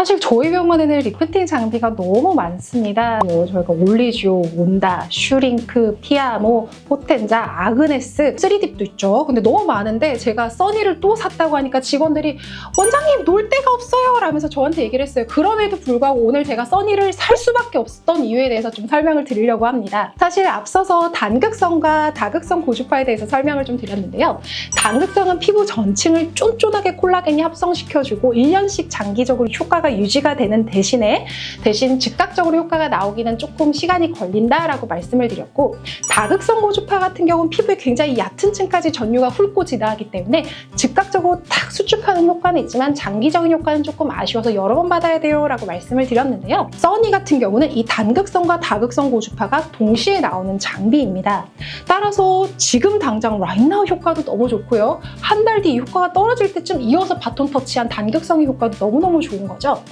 사실 저희 병원에는 리프팅 장비가 너무 많습니다. 저희가 올리지오, 온다, 슈링크, 피아모, 포텐자, 아그네스, 3딥도 있죠. 근데 너무 많은데 제가 써니를 또 샀다고 하니까 직원들이 원장님 놀 데가 없어요 라면서 저한테 얘기를 했어요. 그럼에도 불구하고 오늘 제가 써니를 살 수밖에 없었던 이유에 대해서 좀 설명을 드리려고 합니다. 사실 앞서서 단극성과 다극성 고주파에 대해서 설명을 좀 드렸는데요. 단극성은 피부 전층을 쫀쫀하게 콜라겐이 합성시켜주고 1년씩 장기적으로 효과가 유지가 되는 대신 즉각적으로 효과가 나오기는 조금 시간이 걸린다라고 말씀을 드렸고, 다극성 고주파 같은 경우는 피부에 굉장히 얕은 층까지 전류가 훑고 지나가기 때문에 즉각적으로 탁 수축하는 효과는 있지만 장기적인 효과는 조금 아쉬워서 여러 번 받아야 돼요 라고 말씀을 드렸는데요. 써니 같은 경우는 이 단극성과 다극성 고주파가 동시에 나오는 장비입니다. 따라서 지금 당장 right now 효과도 너무 좋고요. 한 달 뒤 효과가 떨어질 때쯤 이어서 바톤 터치한 단극성의 효과도 너무너무 좋은 거죠.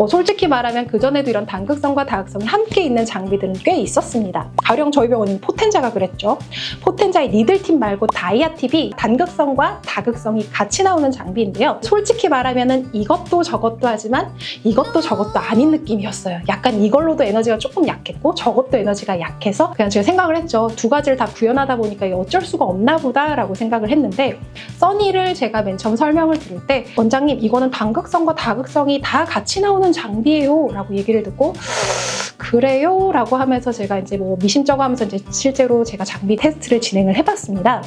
솔직히 말하면 그전에도 이런 단극성과 다극성이 함께 있는 장비들은 꽤 있었습니다. 가령 저희 병원은 포텐자가 그랬죠. 포텐자의 니들팁 말고 다이아팁이 단극성과 다극성이 같이 나오는 장비인데요. 솔직히 말하면 이것도 저것도 하지만 이것도 저것도 아닌 느낌이었어요. 약간 이걸로도 에너지가 조금 약했고 저것도 에너지가 약해서 그냥 제가 생각을 했죠. 두 가지를 다 구현하다 보니까 어쩔 수가 없나 보다 라고 생각을 했는데, 써니를 제가 맨 처음 설명을 드릴 때 원장님 이거는 단극성과 다극성이 다 같이 나오는 장비예요 라고 얘기를 듣고 그래요? 라고 하면서 제가 이제 미심쩍어 하면서 이제 실제로 제가 장비 테스트를 진행을 해봤습니다.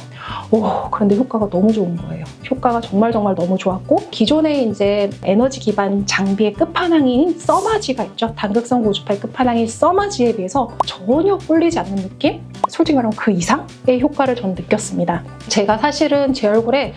그런데 효과가 너무 좋은 거예요. 효과가 정말 너무 좋았고, 기존에 이제 에너지 기반 장비의 끝판왕인 써마지가 있죠. 단극성 고주파의 끝판왕인 써마지에 비해서 전혀 꿀리지 않는 느낌? 솔직히 말하면 그 이상의 효과를 전 느꼈습니다. 제가 사실은 제 얼굴에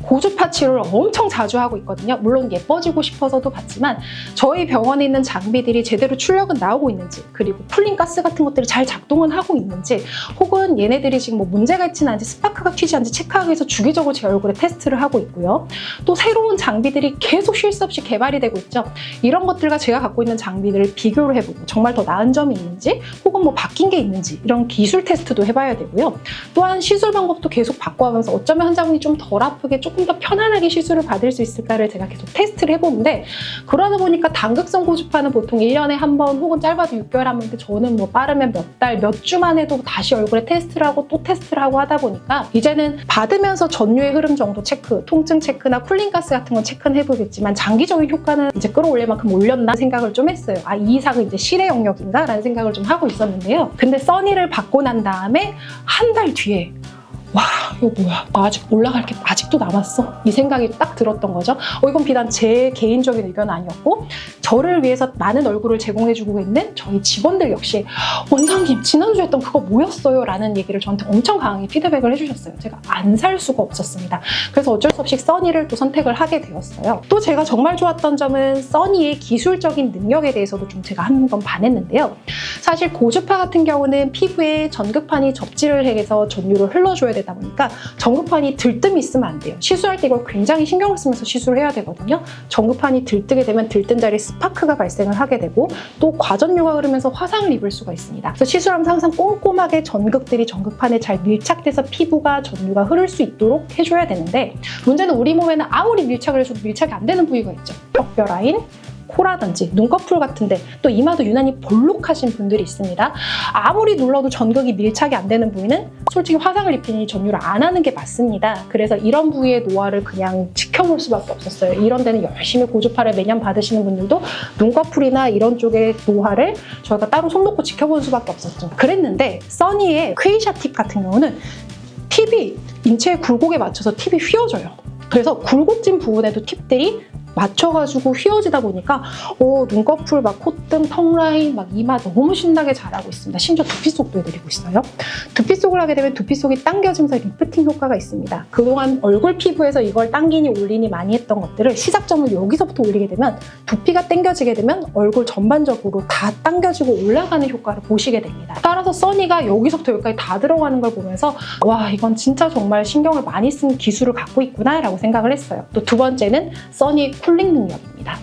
고주파 치료를 엄청 자주 하고 있거든요. 물론 예뻐지고 싶어서도 봤지만 저희 병원에 있는 장비들이 제대로 출력은 나오고 있는지, 그리고 쿨링 가스 같은 것들이 잘 작동은 하고 있는지, 혹은 얘네들이 지금 문제가 있지는 않은지 스파크가 튀지 않는지 체크하기 위해서 주기적으로 제 얼굴에 테스트를 하고 있고요. 또 새로운 장비들이 계속 쉴 새 없이 개발이 되고 있죠. 이런 것들과 제가 갖고 있는 장비들을 비교를 해보고 정말 더 나은 점이 있는지, 혹은 바뀐 게 있는지 이런 기술 테스트도 해봐야 되고요. 또한 시술 방법도 계속 바꿔가면서 어쩌면 환자분이 좀 덜 아프게 조금 더 편안하게 시술을 받을 수 있을까를 제가 계속 테스트를 해보는데, 그러다 보니까 단극성 고주파는 보통 1년에 한 번 혹은 짧아도 6개월에 한 번인데 저는 빠르면 몇 달, 몇 주만 해도 다시 얼굴에 테스트를 하고 또 테스트를 하고 하다 보니까 이제는 받으면서 전류의 흐름 정도 체크, 통증 체크나 쿨링 가스 같은 건 체크는 해보겠지만 장기적인 효과는 이제 끌어올릴 만큼 올렸나 생각을 좀 했어요. 이 이상은 이제 실의 영역인가? 라는 생각을 좀 하고 있었는데요. 근데 써니를 받고 난 다음에 한 달 뒤에 와, 이거 뭐야? 아직 올라갈 게 아직도 남았어? 이 생각이 딱 들었던 거죠. 이건 비단 제 개인적인 의견은 아니었고, 저를 위해서 많은 얼굴을 제공해주고 있는 저희 직원들 역시 원장님 지난주에 했던 그거 뭐였어요? 라는 얘기를 저한테 엄청 강하게 피드백을 해주셨어요. 제가 안 살 수가 없었습니다. 그래서 어쩔 수 없이 써니를 또 선택을 하게 되었어요. 또 제가 정말 좋았던 점은 써니의 기술적인 능력에 대해서도 좀 제가 한 번 반했는데요. 사실 고주파 같은 경우는 피부에 전극판이 접지를 해서 전류를 흘러줘야 되다 보니까 전극판이 들뜸이 있으면 안 돼요. 시술할 때 이걸 굉장히 신경을 쓰면서 시술을 해야 되거든요. 전극판이 들뜨게 되면 들뜬 자리에 스파크가 발생을 하게 되고 또 과전류가 흐르면서 화상을 입을 수가 있습니다. 그래서 시술하면서 항상 꼼꼼하게 전극들이 전극판에 잘 밀착돼서 피부가 전류가 흐를 수 있도록 해줘야 되는데, 문제는 우리 몸에는 아무리 밀착을 해줘도 밀착이 안 되는 부위가 있죠. 턱뼈 라인, 코라든지 눈꺼풀 같은데, 또 이마도 유난히 볼록하신 분들이 있습니다. 아무리 눌러도 전극이 밀착이 안 되는 부위는 솔직히 화상을 입히니 전류를 안 하는 게 맞습니다. 그래서 이런 부위의 노화를 그냥 지켜볼 수밖에 없었어요. 이런 데는 열심히 고주파를 매년 받으시는 분들도 눈꺼풀이나 이런 쪽의 노화를 저희가 따로 손 놓고 지켜볼 수밖에 없었죠. 그랬는데 써니의 퀘이샤 팁 같은 경우는 팁이 인체의 굴곡에 맞춰서 팁이 휘어져요. 그래서 굴곡진 부분에도 팁들이 맞춰가지고 휘어지다 보니까 눈꺼풀, 콧등, 턱 라인, 이마 너무 신나게 자라고 있습니다. 심지어 두피 속도 해드리고 있어요. 두피 속을 하게 되면 두피 속이 당겨지면서 리프팅 효과가 있습니다. 그동안 얼굴 피부에서 이걸 당기니 올리니 많이 했던 것들을 시작점을 여기서부터 올리게 되면 두피가 당겨지게 되면 얼굴 전반적으로 다 당겨지고 올라가는 효과를 보시게 됩니다. 따라서 써니가 여기서부터 여기까지 다 들어가는 걸 보면서 와, 이건 진짜 정말 신경을 많이 쓴 기술을 갖고 있구나 라고 생각을 했어요. 또 두 번째는 써니 쿨링 능력입니다.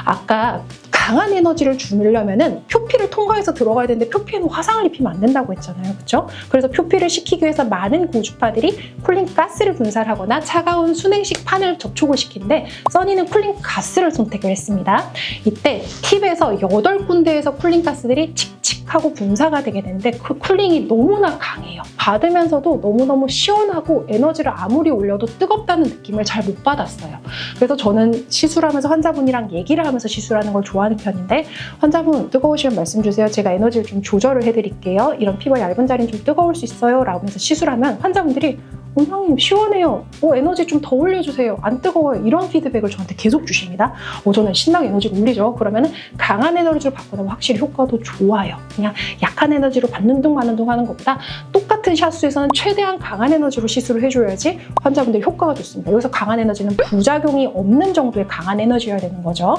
아까 강한 에너지를 주려면은 표피를 통과해서 들어가야 되는데 표피에는 화상을 입히면 안 된다고 했잖아요. 그렇죠? 그래서 표피를 식히기 위해서 많은 고주파들이 쿨링 가스를 분사하거나 차가운 순행식 판을 접촉을 시키는데 써니는 쿨링 가스를 선택을 했습니다. 이때 팁에서 8군데에서 쿨링 가스들이 칙칙하고 분사가 되게 되는데 그 쿨링이 너무나 강해요. 받으면서도 너무너무 시원하고 에너지를 아무리 올려도 뜨겁다는 느낌을 잘 못 받았어요. 그래서 저는 시술하면서 환자분이랑 얘기를 하면서 시술하는 걸 좋아하는 편인데 환자분 뜨거우시면 말씀 주세요. 제가 에너지를 좀 조절을 해드릴게요. 이런 피부가 얇은 자리는 좀 뜨거울 수 있어요. 라고 하면서 시술하면 환자분들이 원장님 시원해요. 에너지 좀 더 올려주세요. 안 뜨거워요. 이런 피드백을 저한테 계속 주십니다. 저는 신나게 에너지를 올리죠. 그러면 강한 에너지로 바꾸면 확실히 효과도 좋아요. 그냥 약한 에너지로 받는 둥 마는 둥 하는 것보다 똑같은 샷수에서는 최대한 강한 에너지로 시술을 해줘야지 환자분들이 효과가 좋습니다. 여기서 강한 에너지는 부작용이 없는 정도의 강한 에너지여야 되는 거죠.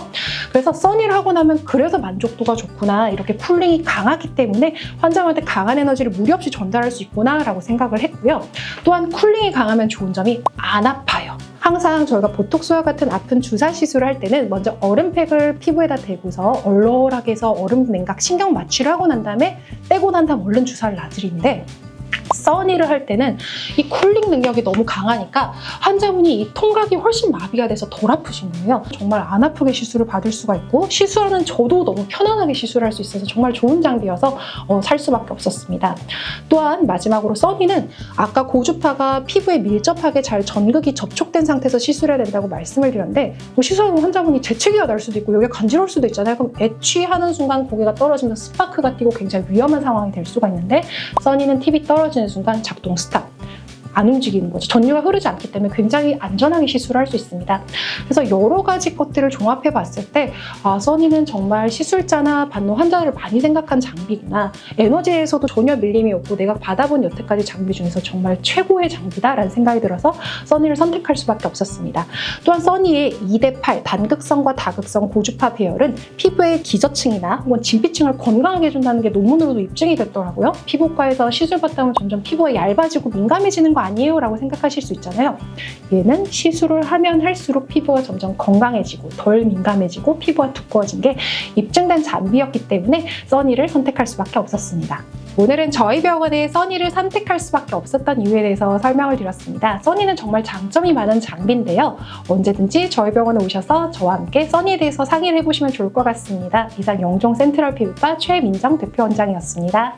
그래서 써니를 하고 나면 그래서 만족도가 좋구나. 이렇게 쿨링이 강하기 때문에 환자한테 강한 에너지를 무리 없이 전달할 수 있구나 라고 생각을 했고요. 또한 쿨링이 강하면 좋은 점이 안 아파요. 항상 저희가 보톡스와 같은 아픈 주사 시술을 할 때는 먼저 얼음팩을 피부에다 대고서 얼얼하게 해서 얼음 냉각 신경 마취를 하고 난 다음에 떼고 난 다음 얼른 주사를 놔드리는데 써니를 할 때는 이 쿨링 능력이 너무 강하니까 환자분이 이 통각이 훨씬 마비가 돼서 덜 아프신 거예요. 정말 안 아프게 시술을 받을 수가 있고 시술하는 저도 너무 편안하게 시술할 수 있어서 정말 좋은 장비여서 살 수밖에 없었습니다. 또한 마지막으로 써니는 아까 고주파가 피부에 밀접하게 잘 전극이 접촉된 상태에서 시술해야 된다고 말씀을 드렸는데 시술하는 환자분이 재채기가 날 수도 있고 여기가 간지러울 수도 있잖아요. 그럼 애취하는 순간 고개가 떨어지면서 스파크가 띄고 굉장히 위험한 상황이 될 수가 있는데 써니는 팁이 떨어지는 순간 작동 스탑. 안 움직이는 거죠. 전류가 흐르지 않기 때문에 굉장히 안전하게 시술을 할 수 있습니다. 그래서 여러 가지 것들을 종합해 봤을 때 써니는 정말 시술자나 받는 환자를 많이 생각한 장비구나. 에너지에서도 전혀 밀림이 없고 내가 받아본 여태까지 장비 중에서 정말 최고의 장비다라는 생각이 들어서 써니를 선택할 수밖에 없었습니다. 또한 써니의 2대8 단극성과 다극성 고주파 배열은 피부의 기저층이나 혹은 진피층을 건강하게 해준다는 게 논문으로도 입증이 됐더라고요. 피부과에서 시술받다 보면 점점 피부가 얇아지고 민감해지는 거 아니에요? 라고 생각하실 수 있잖아요. 얘는 시술을 하면 할수록 피부가 점점 건강해지고 덜 민감해지고 피부가 두꺼워진 게 입증된 장비였기 때문에 써니를 선택할 수밖에 없었습니다. 오늘은 저희 병원에 써니를 선택할 수밖에 없었던 이유에 대해서 설명을 드렸습니다. 써니는 정말 장점이 많은 장비인데요. 언제든지 저희 병원에 오셔서 저와 함께 써니에 대해서 상의를 해보시면 좋을 것 같습니다. 이상 영종 센트럴 피부과 최민정 대표원장이었습니다.